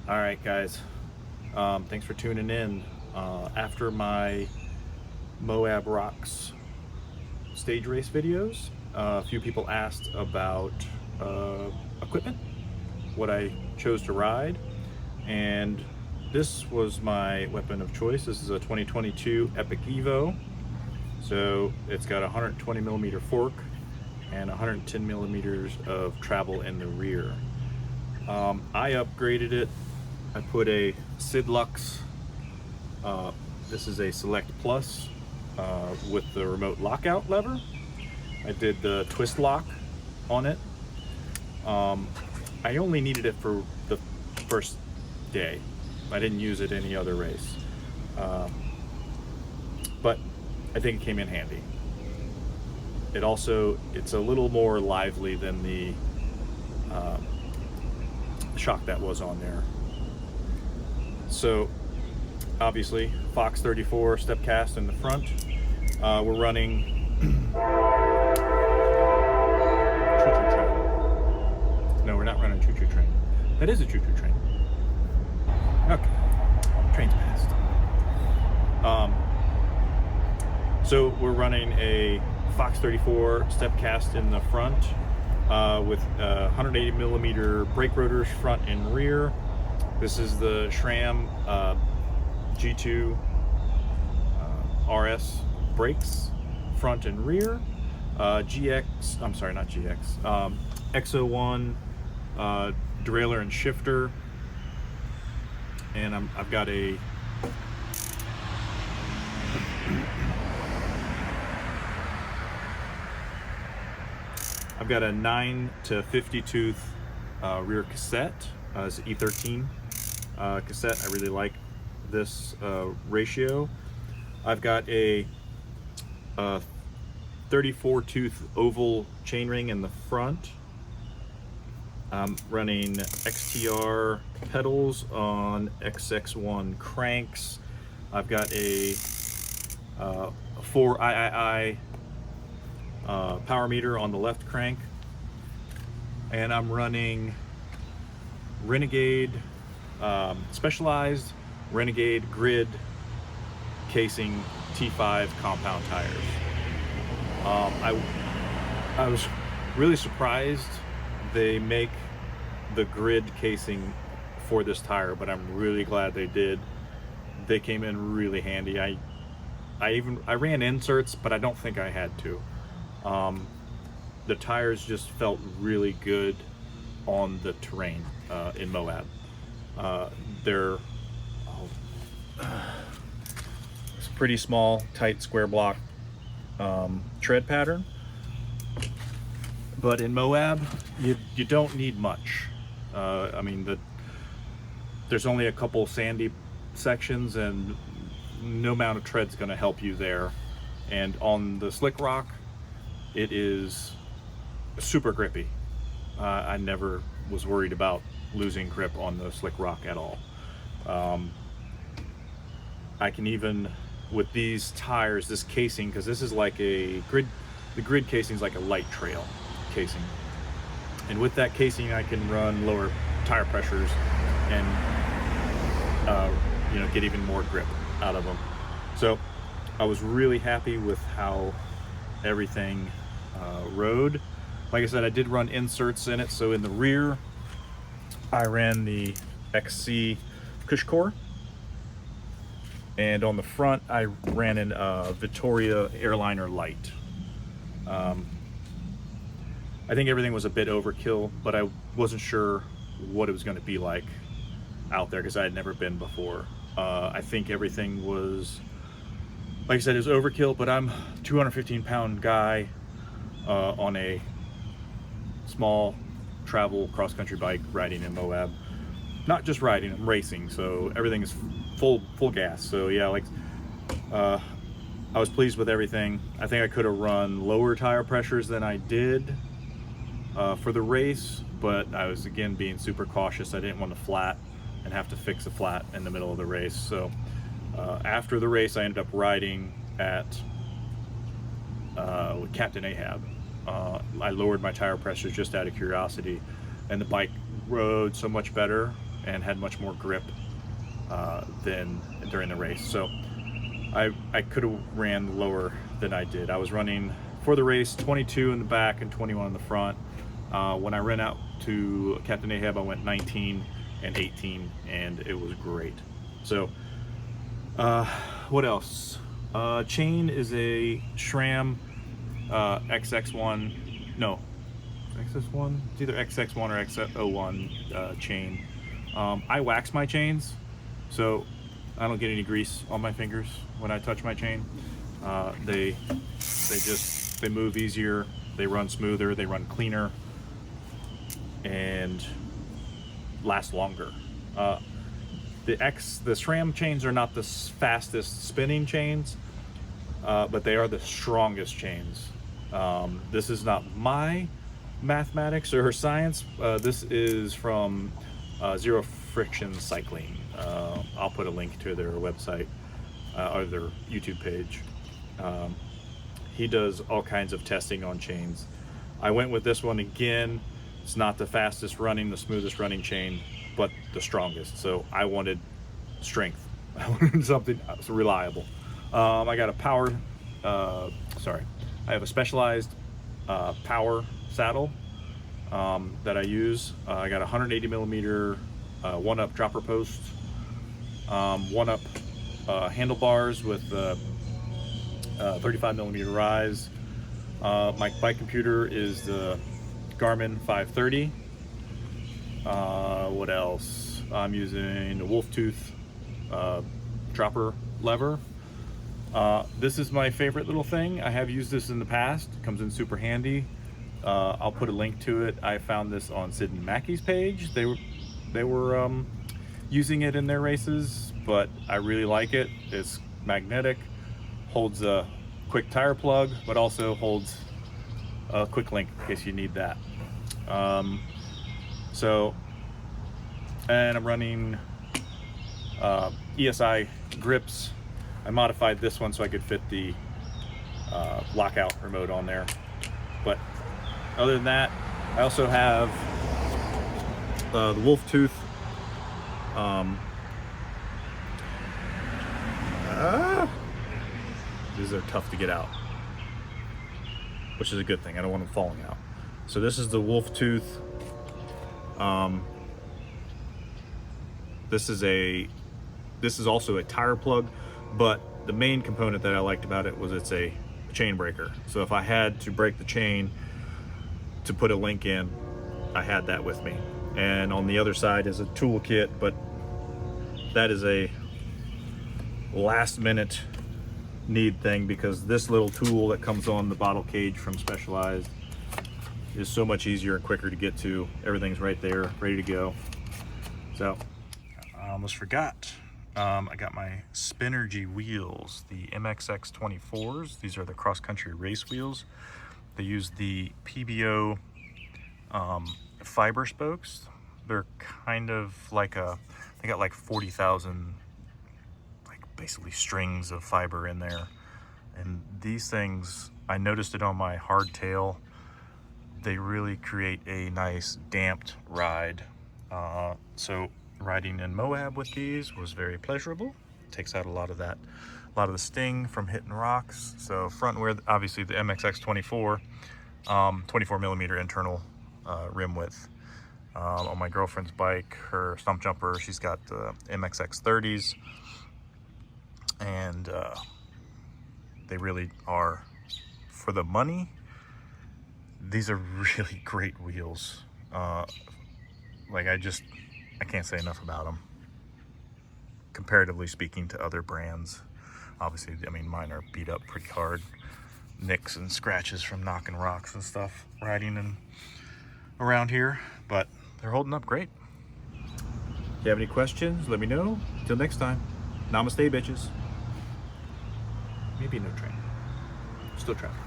All right, guys. Thanks for tuning in. After my Moab Rocks stage race videos, a few people asked about equipment, what I chose to ride, and this was my weapon of choice. This is a 2022 Epic Evo. So it's got a 120 millimeter fork and 110 millimeters of travel in the rear. I upgraded it. I put a Sidlux. This is a Select Plus with the remote lockout lever. I did the twist lock on it. I only needed it for the first day. I didn't use it any other race. But I think it came in handy. It's a little more lively than the shock that was on there. So obviously Fox 34 step cast in the front. We're running choo-choo train. No, we're not running choo-choo train. That is a choo-choo train. Okay, train's passed. So we're running a Fox 34 step cast in the front with 180 millimeter brake rotors front and rear. This is the SRAM G2 RS brakes front and rear. X01 derailleur and shifter, and I've got a I've got a 9 to 50 tooth rear cassette. It's an E13 cassette. I really like this ratio. I've got a 34 tooth oval chainring in the front. I'm running XTR pedals on XX1 cranks. I've got a 4 III power meter on the left crank, and I'm running Renegade specialized Renegade grid casing T5 compound tires. I was really surprised they make the grid casing for this tire, but I'm really glad they did. They came in really handy. I ran inserts, but I don't think I had to. The tires just felt really good on the terrain in Moab. They're it's a pretty small, tight square block tread pattern, but in Moab you don't need much. I mean, there's only a couple sandy sections, and no amount of tread's going to help you there. And on the slick rock, it is super grippy. I never was worried about losing grip on the slick rock at all. I can even, with these tires, this casing, because this is like a grid, the grid casing is like a light trail casing. And with that casing, I can run lower tire pressures and get even more grip out of them. So I was really happy with how everything rode. Like I said, I did run inserts in it. So in the rear, I ran the XC Cush Core, and on the front, I ran an Vittoria Airliner Light. I think everything was a bit overkill, but I wasn't sure what it was going to be like out there because I had never been before. I think everything was, like I said, it was overkill, but I'm a 215-pound guy on a small travel cross-country bike riding in Moab. Not just riding, I'm racing, so everything is full gas. So yeah, I was pleased with everything. I think I could have run lower tire pressures than I did for the race, but I was again being super cautious. I didn't want to flat and have to fix a flat in the middle of the race. So after the race, I ended up riding at with Captain Ahab. I lowered my tire pressures just out of curiosity, and the bike rode so much better. and had much more grip than during the race. So I could have ran lower than I did. I was running for the race 22 in the back and 21 in the front. When I ran out to Captain Ahab, I went 19 and 18, and it was great. So what else? Chain is a SRAM XX1, no, XX1? It's either XX1 or X01 chain. I wax my chains, so I don't get any grease on my fingers when I touch my chain. They move easier, they run smoother, they run cleaner, and last longer. The SRAM chains are not the fastest spinning chains, but they are the strongest chains. This is not my mathematics or science. This is from Zero Friction Cycling. I'll put a link to their website or their YouTube page. He does all kinds of testing on chains. I went with this one again. It's not the fastest running, the smoothest running chain, but the strongest. So I wanted strength. I wanted something reliable. I got a power, I have a specialized power saddle that I use. I got a 180 millimeter one-up dropper post, one-up handlebars with 35 millimeter rise. My bike computer is the Garmin 530. What else? I'm using a wolf tooth dropper lever. This is my favorite little thing. I have used this in the past. It comes in super handy. I'll put a link to it. I found this on Sid and Mackey's page. They were using it in their races, but I really like it. It's magnetic, holds a quick tire plug, but also holds a quick link in case you need that. And I'm running ESI grips. I modified this one so I could fit the lockout remote on there. But other than that, I also have the wolf tooth. These are tough to get out, which is a good thing. I don't want them falling out. So this is the wolf tooth. This is also a tire plug, but the main component that I liked about it was it's a chain breaker. So if I had to break the chain to put a link in, I had that with me. And on the other side is a toolkit, but that is a last minute need thing, because this little tool that comes on the bottle cage from Specialized is so much easier and quicker to get to. Everything's right there, ready to go. So I almost forgot. I got my Spinergy wheels, the MXX 24s. These are the cross-country race wheels. They use the PBO fiber spokes. They're kind of like they got like 40,000 basically strings of fiber in there. And these things, I noticed it on my hardtail, they really create a nice damped ride. So riding in Moab with these was very pleasurable. Takes out a lot of the sting from hitting rocks. So front wear, obviously the MXX 24, 24 millimeter internal rim width. On my girlfriend's bike, her stump jumper, she's got the MXX 30s, and they really are, for the money, these are really great wheels. I can't say enough about them, comparatively speaking to other brands. Obviously, I mean, mine are beat up pretty hard, nicks and scratches from knocking rocks and stuff riding and around here, but they're holding up great. If you have any questions, let me know. Till next time, namaste, bitches. Maybe no train. Still traffic.